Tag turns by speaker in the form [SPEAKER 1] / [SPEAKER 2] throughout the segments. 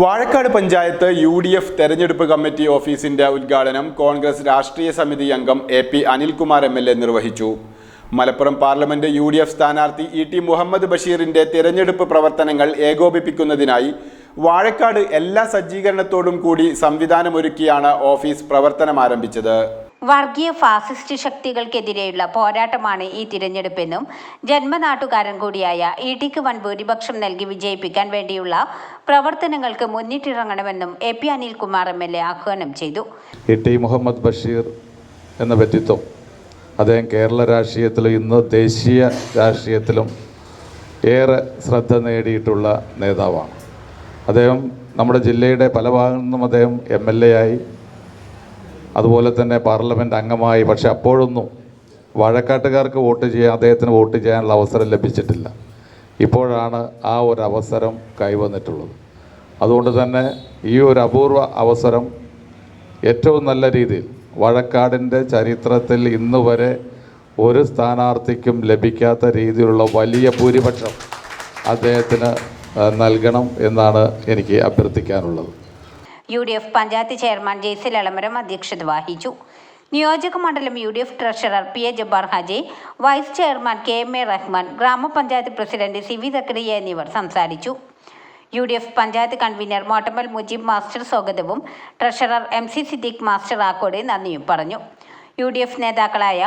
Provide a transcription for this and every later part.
[SPEAKER 1] Vazhakkad panchayat UDF തെരഞ്ഞെടുപ്പ് committee ഓഫീസിന്റെ ഉദ്ഘാടനം കോൺഗ്രസ് രാഷ്ട്രീയ സമിതി അംഗം AP അനിൽകുമാർ MLA നിർവഹിച്ചു. മലപ്പുറം പാർലമെന്റ് UDF സ്ഥാനാർത്ഥി ET മുഹമ്മദ് ബഷീറിന്റെ തെരഞ്ഞെടുപ്പ് പ്രവർത്തനങ്ങൾ ഏകോപിപ്പിക്കുന്നതിനായി വാഴക്കാട് എല്ലാ സജ്ജീകരണത്തോടും കൂടി സംവിധാനമൊരുക്കിയാണ് ഓഫീസ് പ്രവർത്തനം ആരംഭിച്ചത്.
[SPEAKER 2] വർഗീയ ഫാസിസ്റ്റ് ശക്തികൾക്കെതിരെയുള്ള പോരാട്ടമാണ് ഈ തിരഞ്ഞെടുപ്പെന്നും ജന്മനാട്ടുകാരൻ കൂടിയായ ETക്ക് വൻ ഭൂരിപക്ഷം നൽകി വിജയിപ്പിക്കാൻ വേണ്ടിയുള്ള പ്രവർത്തനങ്ങൾക്ക് മുന്നിട്ടിറങ്ങണമെന്നും AP അനിൽകുമാർ MLA ആഹ്വാനം ചെയ്തു.
[SPEAKER 3] ET മുഹമ്മദ് ബഷീർ എന്ന വ്യക്തിത്വം അദ്ദേഹം കേരള രാഷ്ട്രീയത്തിലും ഇന്ന് ദേശീയ രാഷ്ട്രീയത്തിലും ഏറെ ശ്രദ്ധ നേടിയിട്ടുള്ള നേതാവാണ്. അദ്ദേഹം നമ്മുടെ ജില്ലയുടെ പല ഭാഗത്തു നിന്നും അദ്ദേഹം MLA ആയി, അതുപോലെ തന്നെ പാർലമെൻറ്റ് അംഗമായി. പക്ഷെ അപ്പോഴൊന്നും വാഴക്കാട്ടുകാർക്ക് അദ്ദേഹത്തിന് വോട്ട് ചെയ്യാനുള്ള അവസരം ലഭിച്ചിട്ടില്ല. ഇപ്പോഴാണ് ആ ഒരു അവസരം കൈവന്നിട്ടുള്ളത്. അതുകൊണ്ട് തന്നെ ഈ ഒരു അപൂർവ അവസരം ഏറ്റവും നല്ല രീതിയിൽ വാഴക്കാടിൻ്റെ ചരിത്രത്തിൽ ഇന്ന് വരെ ഒരു സ്ഥാനാർത്ഥിക്കും ലഭിക്കാത്ത രീതിയിലുള്ള വലിയ ഭൂരിപക്ഷം അദ്ദേഹത്തിന് നൽകണം എന്നാണ് എനിക്ക് അഭ്യർത്ഥിക്കാനുള്ളത്.
[SPEAKER 2] UDF പഞ്ചായത്ത് ചെയർമാൻ ജെയ്സിൽ എളമരം അധ്യക്ഷത വഹിച്ചു. നിയോജക മണ്ഡലം UDF treasurer PA Jabbar Haji, vice chairman KMA Rahman, ഗ്രാമപഞ്ചായത്ത് പ്രസിഡന്റ് CV സക്കറിയ എന്നിവർ സംസാരിച്ചു. UDF panchayat convener Mottammal Mujeeb master സ്വാഗതവും treasurer MC Siddique master Akkode നന്ദിയും പറഞ്ഞു. UDF നേതാക്കളായ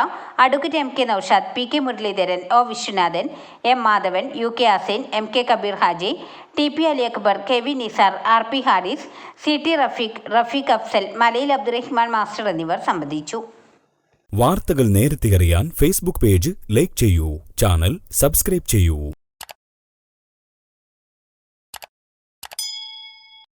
[SPEAKER 2] advocate MK Noushad, PK Muraleedharan, O Viswanathan, M Madhavan, UK Aseen, MK Kabeer Haji, TP Ali Akbar, KV Nisar, RP Haris, CT Rafeeq Afsal, മലയിൽ അബ്ദുറഹ്മാൻ മാസ്റ്റർ എന്നിവർ സംബന്ധിച്ചു.
[SPEAKER 4] വാർത്തകൾ നേരത്തെ അറിയാൻ Facebook പേജ് ലൈക്ക് ചെയ്യൂ, ചാനൽ സബ്സ്ക്രൈബ് ചെയ്യൂ.